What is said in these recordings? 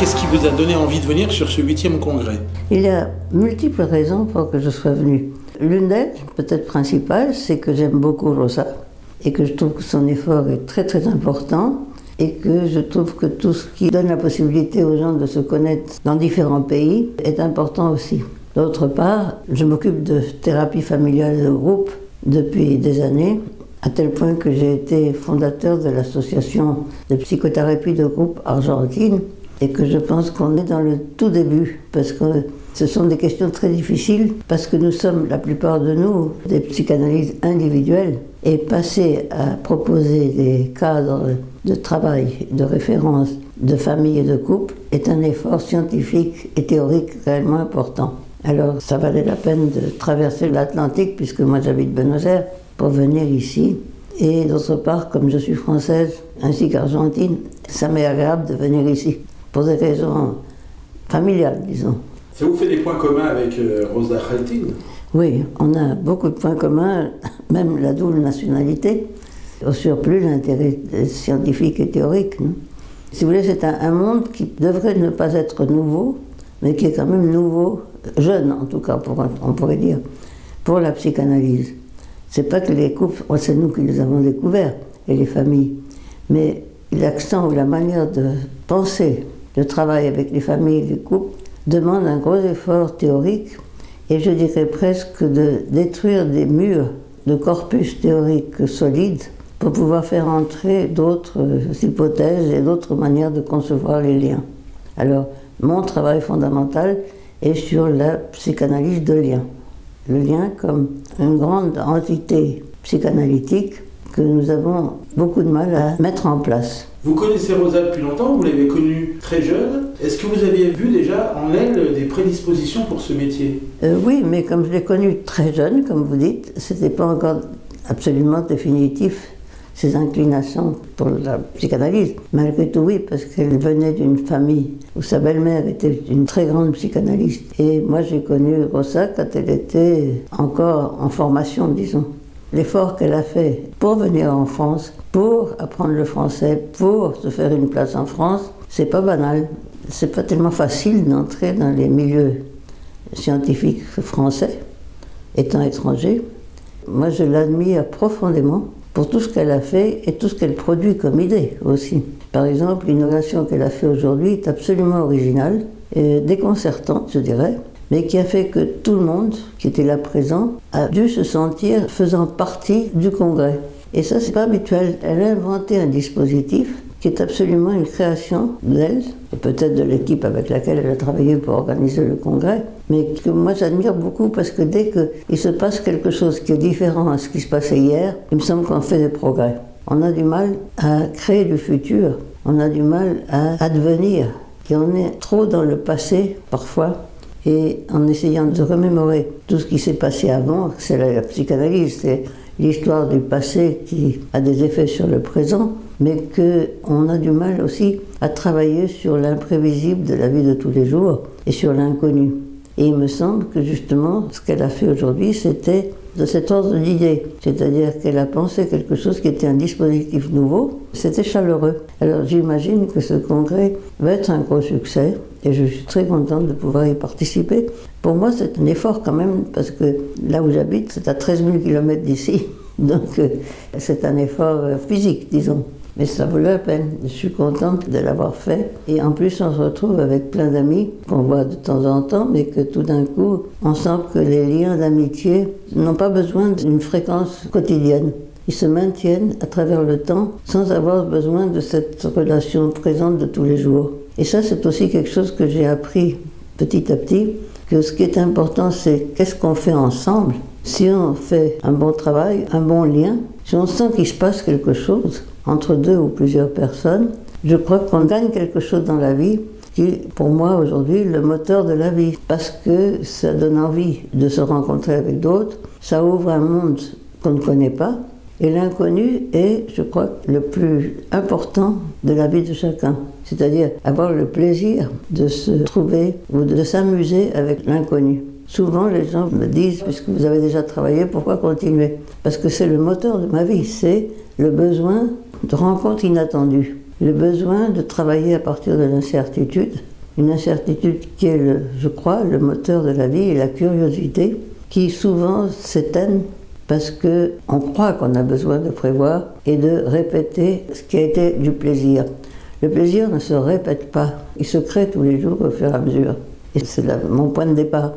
Qu'est-ce qui vous a donné envie de venir sur ce 8e congrès? Il y a multiples raisons pour que je sois venue. L'une d'elles, peut-être principale, c'est que j'aime beaucoup Rosa et que je trouve que son effort est très très important et que je trouve que tout ce qui donne la possibilité aux gens de se connaître dans différents pays est important aussi. D'autre part, je m'occupe de thérapie familiale de groupe depuis des années, à tel point que j'ai été fondateur de l'association de psychothérapie de groupe Argentine et que je pense qu'on est dans le tout début parce que ce sont des questions très difficiles parce que nous sommes, la plupart de nous, des psychanalyses individuelles et passer à proposer des cadres de travail, de référence, de famille et de couple est un effort scientifique et théorique réellement important. Alors ça valait la peine de traverser l'Atlantique puisque moi j'habite Buenos Aires pour venir ici. Et d'autre part, comme je suis française ainsi qu'argentine, ça m'est agréable de venir ici pour des raisons familiales, disons. Ça vous fait des points communs avec Rosa Khaltin? Oui, on a beaucoup de points communs, même la double nationalité, au surplus l'intérêt scientifique et théorique. Non? Si vous voulez, c'est un monde qui devrait ne pas être nouveau, mais qui est quand même nouveau, jeune en tout cas, on pourrait dire, pour la psychanalyse. C'est pas que les couples, c'est nous qui les avons découverts, et les familles, mais l'accent ou la manière de penser, de travailler avec les familles et les couples, demande un gros effort théorique, et je dirais presque de détruire des murs de corpus théorique solides pour pouvoir faire entrer d'autres hypothèses et d'autres manières de concevoir les liens. Alors, mon travail fondamental est sur la psychanalyse de lien. Le lien comme une grande entité psychanalytique que nous avons beaucoup de mal à mettre en place. Vous connaissez Rosa depuis longtemps, vous l'avez connue très jeune. Est-ce que vous aviez vu déjà en elle des prédispositions pour ce métier? Oui, mais comme je l'ai connue très jeune, comme vous dites, c'était pas encore absolument définitif ses inclinations pour la psychanalyse. Malgré tout, oui, parce qu'elle venait d'une famille où sa belle-mère était une très grande psychanalyste. Et moi, j'ai connu Rosa quand elle était encore en formation, disons. L'effort qu'elle a fait pour venir en France, pour apprendre le français, pour se faire une place en France, c'est pas banal. C'est pas tellement facile d'entrer dans les milieux scientifiques français, étant étranger. Moi, je l'admire profondément pour tout ce qu'elle a fait et tout ce qu'elle produit comme idée aussi. Par exemple, l'innovation qu'elle a fait aujourd'hui est absolument originale, et déconcertante, je dirais, mais qui a fait que tout le monde qui était là présent a dû se sentir faisant partie du congrès. Et ça, c'est pas habituel. Elle a inventé un dispositif qui est absolument une création d'elle, et peut-être de l'équipe avec laquelle elle a travaillé pour organiser le congrès, mais que moi j'admire beaucoup parce que dès qu'il se passe quelque chose qui est différent à ce qui se passait hier, il me semble qu'on fait des progrès. On a du mal à créer du futur, on a du mal à advenir, et on est trop dans le passé parfois. Et en essayant de remémorer tout ce qui s'est passé avant, c'est la psychanalyse, c'est l'histoire du passé qui a des effets sur le présent, mais qu'on a du mal aussi à travailler sur l'imprévisible de la vie de tous les jours et sur l'inconnu. Et il me semble que justement, ce qu'elle a fait aujourd'hui, c'était de cet ordre d'idées, c'est-à-dire qu'elle a pensé quelque chose qui était un dispositif nouveau, c'était chaleureux. Alors j'imagine que ce congrès va être un gros succès, et je suis très contente de pouvoir y participer. Pour moi, c'est un effort quand même, parce que là où j'habite, c'est à 13 000 km d'ici, donc c'est un effort physique, disons. Mais ça vaut la peine, je suis contente de l'avoir fait. Et en plus, on se retrouve avec plein d'amis qu'on voit de temps en temps, mais que tout d'un coup, on sent que les liens d'amitié n'ont pas besoin d'une fréquence quotidienne. Ils se maintiennent à travers le temps sans avoir besoin de cette relation présente de tous les jours. Et ça, c'est aussi quelque chose que j'ai appris petit à petit, que ce qui est important, c'est qu'est-ce qu'on fait ensemble. Si on fait un bon travail, un bon lien, si on sent qu'il se passe quelque chose entre deux ou plusieurs personnes, je crois qu'on gagne quelque chose dans la vie qui est pour moi aujourd'hui le moteur de la vie. Parce que ça donne envie de se rencontrer avec d'autres, ça ouvre un monde qu'on ne connaît pas, et l'inconnu est, je crois, le plus important de la vie de chacun. C'est-à-dire avoir le plaisir de se trouver ou de s'amuser avec l'inconnu. Souvent, les gens me disent, puisque vous avez déjà travaillé, pourquoi continuer? Parce que c'est le moteur de ma vie, c'est le besoin de rencontres inattendues, le besoin de travailler à partir de l'incertitude Une incertitude qui est, je crois, le moteur de la vie et la curiosité, qui souvent s'éteignent parce qu'on croit qu'on a besoin de prévoir et de répéter ce qui a été du plaisir. Le plaisir ne se répète pas, il se crée tous les jours au fur et à mesure. Et c'est là mon point de départ.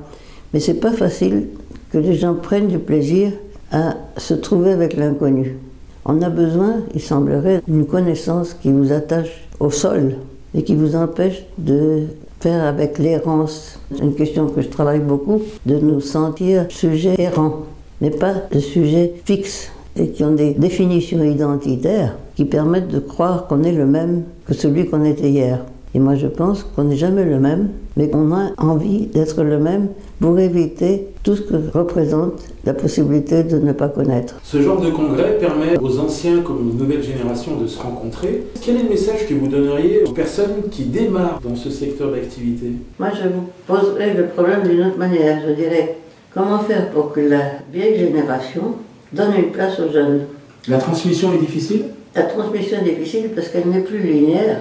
Mais c'est pas facile que les gens prennent du plaisir à se trouver avec l'inconnu. On a besoin, il semblerait, d'une connaissance qui vous attache au sol et qui vous empêche de faire avec l'errance. C'est une question que je travaille beaucoup, de nous sentir sujets errants, mais pas de sujets fixes et qui ont des définitions identitaires qui permettent de croire qu'on est le même que celui qu'on était hier. Et moi je pense qu'on n'est jamais le même, mais qu'on a envie d'être le même pour éviter tout ce que représente la possibilité de ne pas connaître. Ce genre de congrès permet aux anciens comme aux nouvelles générations de se rencontrer. Quel est le message que vous donneriez aux personnes qui démarrent dans ce secteur d'activité? Moi je vous poserai le problème d'une autre manière. Je dirais, comment faire pour que la vieille génération donne une place aux jeunes? La transmission est difficile? La transmission est difficile parce qu'elle n'est plus linéaire,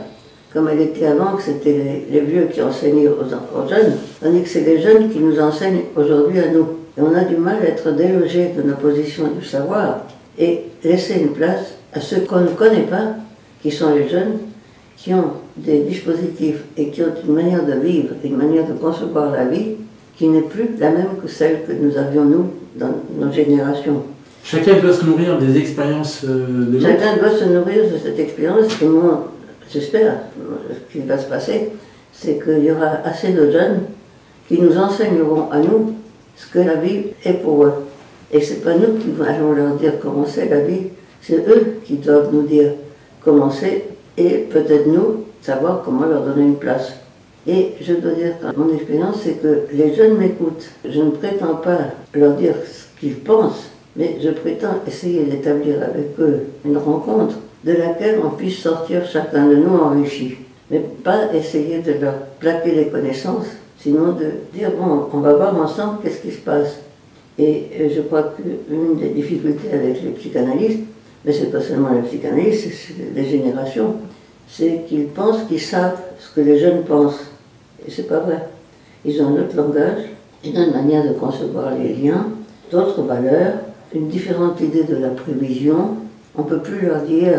comme elle était avant, que c'était les vieux qui enseignaient aux jeunes, tandis que c'est les jeunes qui nous enseignent aujourd'hui à nous. Et on a du mal à être délogé de nos positions du savoir et laisser une place à ceux qu'on ne connaît pas, qui sont les jeunes, qui ont des dispositifs et qui ont une manière de vivre, une manière de concevoir la vie qui n'est plus la même que celle que nous avions nous dans nos générations. Chacun doit se nourrir des expériences de l'autre. Chacun doit se nourrir de cette expérience et moi, j'espère, ce qui va se passer, c'est qu'il y aura assez de jeunes qui nous enseigneront à nous ce que la vie est pour eux. Et ce n'est pas nous qui allons leur dire comment c'est la vie, c'est eux qui doivent nous dire comment c'est et peut-être nous savoir comment leur donner une place. Et je dois dire que mon expérience, c'est que les jeunes m'écoutent. Je ne prétends pas leur dire ce qu'ils pensent, mais je prétends essayer d'établir avec eux une rencontre de laquelle on puisse sortir chacun de nous enrichi. Mais pas essayer de leur plaquer les connaissances, sinon de dire, bon, on va voir ensemble qu'est-ce qui se passe. Et je crois qu'une des difficultés avec les psychanalystes, mais c'est pas seulement les psychanalystes, c'est les générations, c'est qu'ils pensent qu'ils savent ce que les jeunes pensent. Et c'est pas vrai. Ils ont un autre langage, une autre manière de concevoir les liens, d'autres valeurs, une différente idée de la prévision. On ne peut plus leur dire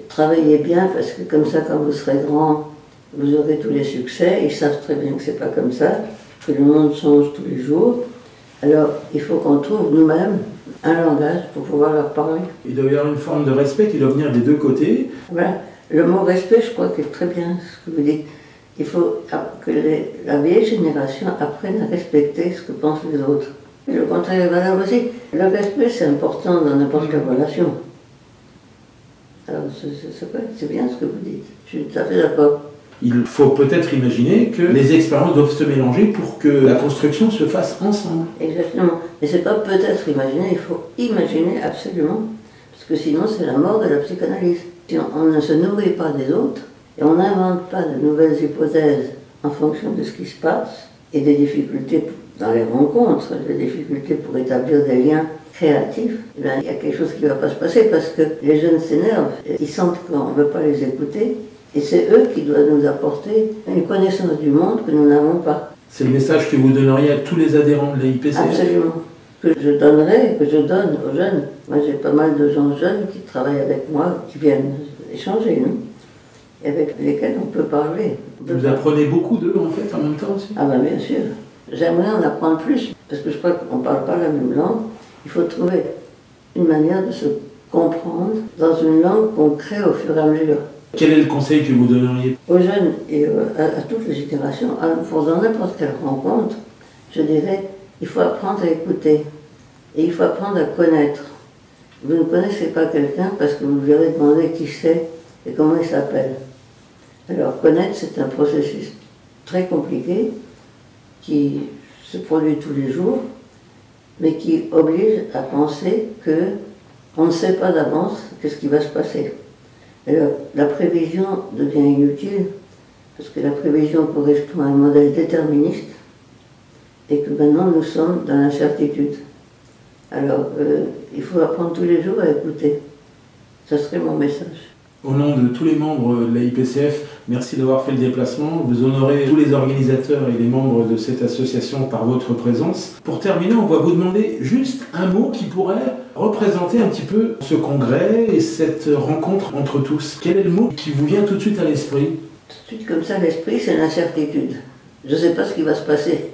travaillez bien parce que comme ça, quand vous serez grand, vous aurez tous les succès. Ils savent très bien que c'est pas comme ça, que le monde change tous les jours. Alors, il faut qu'on trouve nous-mêmes un langage pour pouvoir leur parler. Il doit y avoir une forme de respect qui doit venir des deux côtés. Voilà. Le mot respect, je crois que c'est très bien ce que vous dites. Il faut que la vieille génération apprenne à respecter ce que pensent les autres. Et le contraire est valable aussi. Le respect, c'est important dans n'importe quelle relation. Alors, c'est bien ce que vous dites. Je suis tout à fait d'accord. Il faut peut-être imaginer que les expériences doivent se mélanger pour que la construction se fasse ensemble. Exactement. Mais c'est pas peut-être imaginer, il faut imaginer absolument. Parce que sinon, c'est la mort de la psychanalyse. Si on ne se nourrit pas des autres, et on n'invente pas de nouvelles hypothèses en fonction de ce qui se passe, et des difficultés dans les rencontres, des difficultés pour établir des liens créatifs, eh bien, il y a quelque chose qui ne va pas se passer parce que les jeunes s'énervent, ils sentent qu'on ne veut pas les écouter, et c'est eux qui doivent nous apporter une connaissance du monde que nous n'avons pas. C'est le message que vous donneriez à tous les adhérents de la IPCF? Absolument. Que je donnerai, que je donne aux jeunes. Moi j'ai pas mal de gens jeunes qui travaillent avec moi, qui viennent échanger, nous, et avec lesquels on peut parler. Vous apprenez beaucoup d'eux en fait en même temps aussi? Ah ben bien sûr. J'aimerais en apprendre plus, parce que je crois qu'on ne parle pas la même langue. Il faut trouver une manière de se comprendre dans une langue qu'on crée au fur et à mesure. Quel est le conseil que vous donneriez aux jeunes et à toutes les générations, dans n'importe quelle rencontre, je dirais, il faut apprendre à écouter et il faut apprendre à connaître. Vous ne connaissez pas quelqu'un parce que vous lui avez demandé qui c'est et comment il s'appelle. Alors connaître, c'est un processus très compliqué qui se produit tous les jours, mais qui oblige à penser qu'on ne sait pas d'avance qu'est-ce qui va se passer. Alors, la prévision devient inutile, parce que la prévision correspond à un modèle déterministe, et que maintenant nous sommes dans l'incertitude. Alors, il faut apprendre tous les jours à écouter. Ça serait mon message. Au nom de tous les membres de la IPCF, merci d'avoir fait le déplacement. Vous honorez tous les organisateurs et les membres de cette association par votre présence. Pour terminer, on va vous demander juste un mot qui pourrait représenter un petit peu ce congrès et cette rencontre entre tous. Quel est le mot qui vous vient tout de suite à l'esprit? Tout de suite comme ça, l'esprit, c'est l'incertitude. Je ne sais pas ce qui va se passer,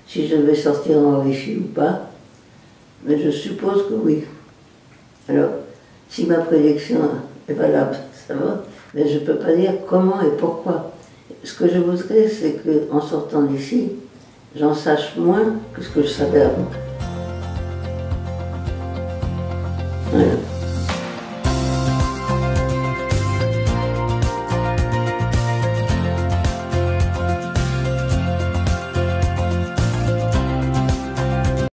si je vais sortir enrichi ou pas, mais je suppose que oui. Alors, si ma prédiction est valable, ça va, mais je ne peux pas dire comment et pourquoi. Ce que je voudrais, c'est qu'en sortant d'ici, j'en sache moins que ce que je savais avant.